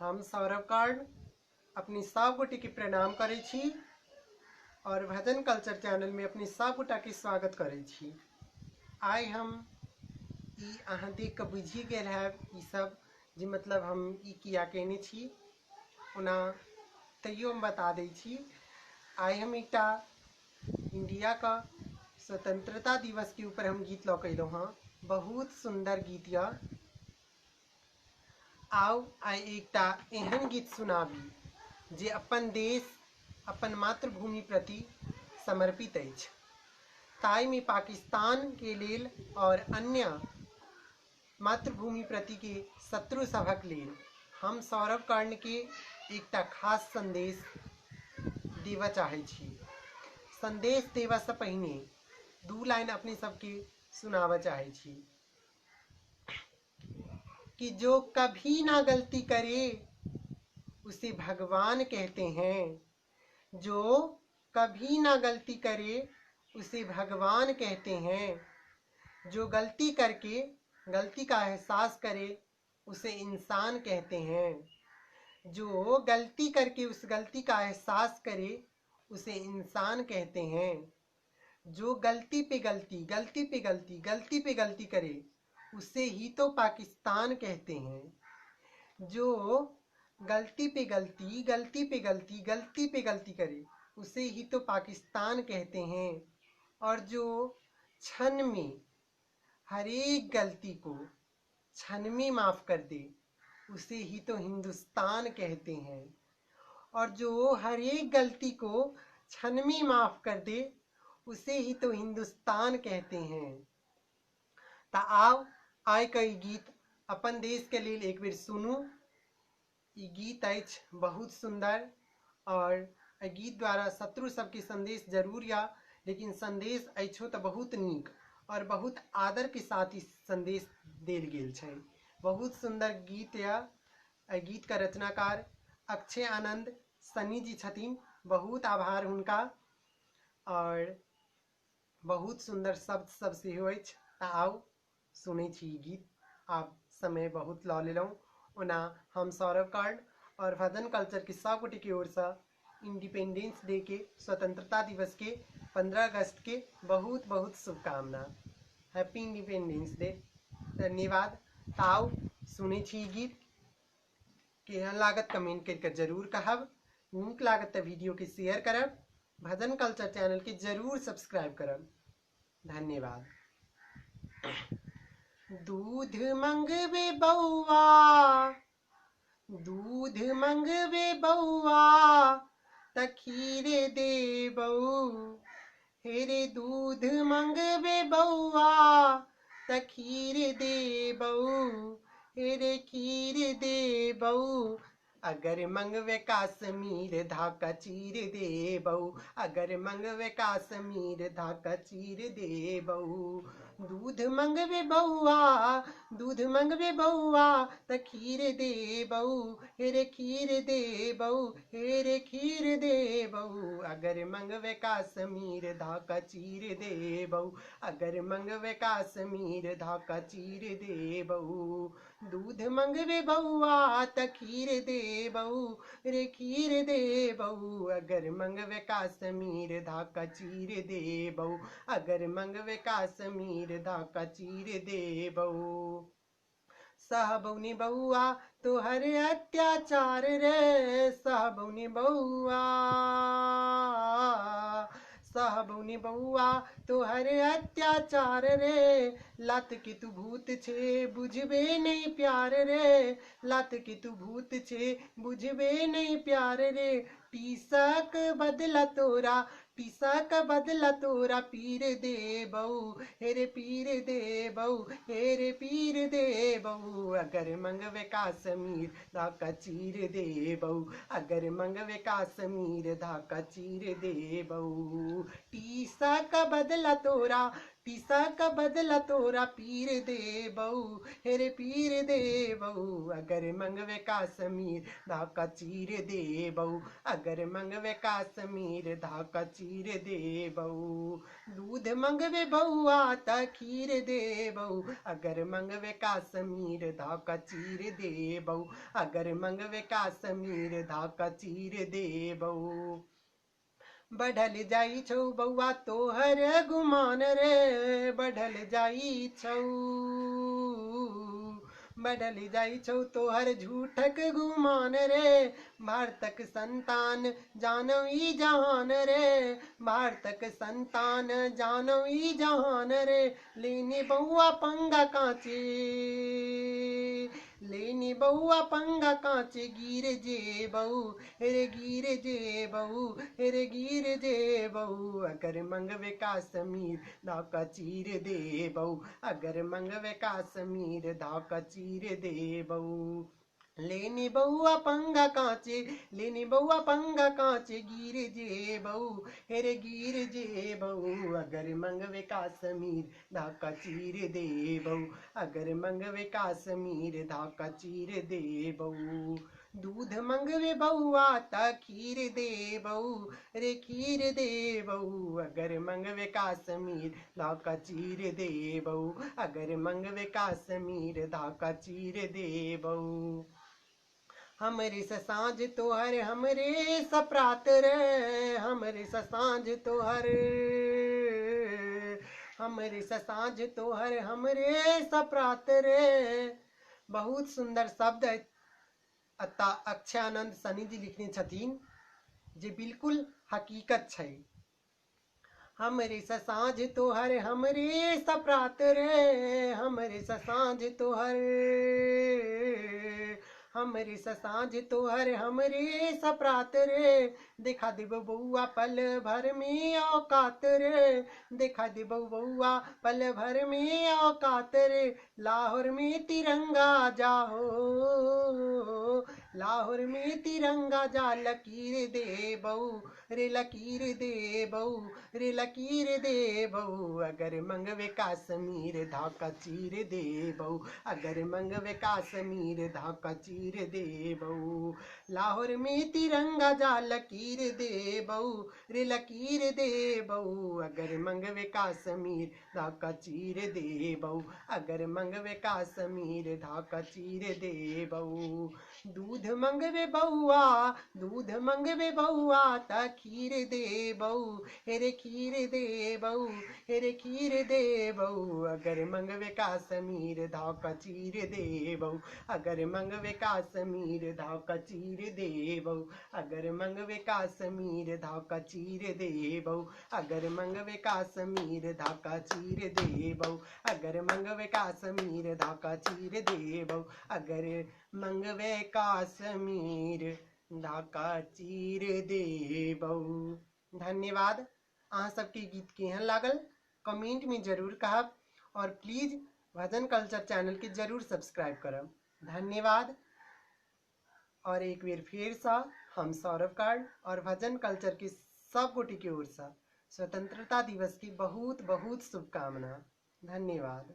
हम सौरभ कर्ण अपनी सब गोटी के प्रणाम करे छी और भजन कल्चर चैनल में अपनी सब गोटा के स्वागत करे छी। आइ हम अहाँ देख के बुझी गेल है ई सब जे मतलब हम ई किया केने छी, ओना तैयो हम बता दै छी। आइ हम एकटा इंडिया का स्वतंत्रता दिवस के ऊपर हम गीत लऽ के अयलहुँ हँ। बहुत सुंदर गीत यऽ। आओ आइ एकटा एहन गीत सुनाबी जे अपन देश अपन मातृभूमि प्रति समर्पित अछि। ताई में पाकिस्तान के लेल और अन्य मातृभूमि प्रति के शत्रु सभक लेल हम सौरभ कर्ण के एकटा खास संदेश देवा चाहे छी। संदेश देवा से पहिने दू लाइन अपने सबके सुनावा चाहे छी कि जो कभी ना गलती करे उसे भगवान कहते हैं। जो कभी ना गलती करे उसे भगवान कहते हैं। जो गलती करके गलती का एहसास करे उसे इंसान कहते हैं। जो गलती करके उस गलती का एहसास करे उसे इंसान कहते हैं। जो गलती पे गलती गलती पे गलती गलती पे गलती करे उसे ही तो पाकिस्तान कहते हैं। जो गलती पे गलती गलती पे गलती गलती पे गलती करे उसे ही तो पाकिस्तान कहते हैं। और जो क्षण में हर एक गलती को क्षण में माफ कर दे उसे ही तो हिंदुस्तान कहते हैं। और जो हर एक गलती को क्षण में माफ कर दे उसे ही तो हिंदुस्तान कहते हैं। ता आओ आइ कई गीत अपन देश के लिए एक बेर सुनू। ई गीत अछि बहुत सुंदर और एहि गीत द्वारा शत्रु सबके संदेश जरूर या, लेकिन संदेश अच्छो तो बहुत नीक और बहुत आदर के साथ ई संदेश देल गेल छै। बहुत सुंदर गीत या। एहि गीत का रचनाकार अक्षय आनंद सनी जी छथिन। बहुत आभार हुनका। और बहुत सुंदर शब्द सब सेहो अछि। ता आओ सुनै छी ई गीत। आप समय बहुत लऽ लेलहुँ। ओना हम सौरभ कर्ण और भजन कल्चर के सब गोटे की ओर से इंडिपेंडेंस डे के स्वतंत्रता दिवस के 15 अगस्त के बहुत बहुत शुभकामना। Happy independence day. धन्यवाद। ताऊ सुने छी गीत केहन लागत कमेंट करके जरूर कहब। नीक लागत तो वीडियो के शेयर करब। भजन कल्चर चैनल के जरूर सब्सक्राइब करब। धन्यवाद। दूध मंगवे बउआ दूध मंगवे बउआ त खीर देबऊ। हेरे दूध मंगवे बउआ त खीर देबऊ। हेरे खीर देबऊ। अगर मंगवे काश्मीर धाका चीर देबऊ। अगर मंगवे काश्मीर धाका चीर देबऊ। दूध मंगवे बउआ दूध मंगवे बउआ त खीर देबऊ। हेरे खीर देबऊ। हेरे खीर देबऊ। अगर मंगवे काश्मीर धाका चीर देबऊ। अगर मंगवे काश्मीर धाका चीर देबऊ। दूध मंगवे बउआ त खीर देबऊ। रे खीर देबऊ। अगर मंगवे काश्मीर धाका चीर देबऊ। अगर मंगवे काश्मीर धाका चीर देबऊ। सहबौनी बउआ तोहर अत्याचार रे। सहबौनी बउआ सहबौनी बउआ तोहर अत्याचार रे। लत के तू भूत छे बुझबे नहीं प्यार रे। लत के तू भूत छे बुझबे नहीं प्यार रे। टीसक बदला तोरा टीसक बदला तोरा पीर देबऊ। हेरे पीर देबऊ। हेरे पीर देबऊ। अगर मंगवे काश्मीर धाका चीर देबऊ। अगर मंगवे काश्मीर धाका चीर देबऊ। टीसक बदला तोरा तीसा का बदला तोरा पीर दे बहू, हेरे पीर दे बहू, अगर मंगवे काश्मीर धाका चीर दे बहू, अगर मंगवे काश्मीर धाका चीर दे बहू। दूध मंगवे बउआ त खीर दे बहू, अगर मंगवे काश्मीर धाका चीर दे बहू, अगर मंगवे काश्मीर धाका चीर दे बहू। बढ़ल जाई छौ बउआ तोहर गुमान रे, बढ़ल जाई छौ, बढ़ल जाई छौ तोहर झूठक गुमान रे, भारतक संतान जानौ ई जहान रे, भारतक संतान जानौ ई जहान रे, लेनी बउआ पंगा कांचे, लेनी बउआ पंगा कांचे गिर जे बहू, रे गिर जे बहू, रे गिर जे बहू, अगर मंगवे काश्मीर धाका चीर दे बहू, अगर मंगवे काश्मीर धाका चीर दे बहू। लेनी बउआ पंगा कांचे, लेनी बउआ पंगा कांचे गिर जे बहू, हेरे गिर जे बहू, अगर मंगवे काश्मीर धाका चीर दे बहू, अगर मंगवे काश्मीर धाका चीर दे बहू। दूध मंगवे बउआ त खीर दे बहू, रे खीर दे बहू, अगर मंगवे काश्मीर धाका चीर दे बहू, अगर मंगवे काश्मीर धाका चीर दे बहू। हमरे साँझ तोहर हमरे सप्रात रे, हमरे साँझ तोहर, हमरे साँझ तोहर हमरे सप्रात रे। बहुत सुंदर शब्द अक्षयानंद सनी जी लिखने छथिन जे बिल्कुल हकीकत छै। हमरे साँझ तोहर हमरे सप्रात रे, हमरे साँझ तोहर, हमरे साँझ तोहर हमरे सप्रात रे, देखा देबो बउआ पल भर में औकात रे, देखा देबो बउआ पल भर में औकात रे, लाहौर में तिरंगा जाहो, लाहौर में तिरंगा जा लकीर दे बहू, रे लकीर दे बहू, रे लकीर दे बहू, अगर मंगवे काश्मीर धाका चीर दे बहू, अगर मंगवे काश्मीर धाका चीर दे बहू। लाहौर में तिरंगा जा लकीर दे बहू, रे लकीर दे बहू, अगर मंगवे काश्मीर धाका चीर दे बहू, अगर मंगवे काश्मीर धाका चीर दे बहू। दूध मंगवे बउआ, दूध मंगवे बउआ त खीर दे बहू, हेरे खीर दे बहू, हेरे खीर दे बहू, अगर मंगवे काश्मीर धाका चीर दे बहू, अगर मंगवे काश्मीर धाका चीर दे बहू, अगर मंगवे काश्मीर धाका चीर दे बहू, अगर मंगवे काश्मीर धाका चीर दे बहू, अगर मंगवे काश्मीर धाका चीर दे बहू, अगर मंगवे काश्मीर धाका चीर दे बहू। धन्यवाद। अहाँ सबके गीत केहन लागल कमेंट में जरूर कहब और प्लीज भजन कल्चर चैनल के जरूर सब्सक्राइब करब। धन्यवाद। और एक बेर फिर सा हम सौरभ कार्ड और भजन कल्चर के सब गोटी की ओर से स्वतंत्रता दिवस की बहुत बहुत शुभकामना। धन्यवाद।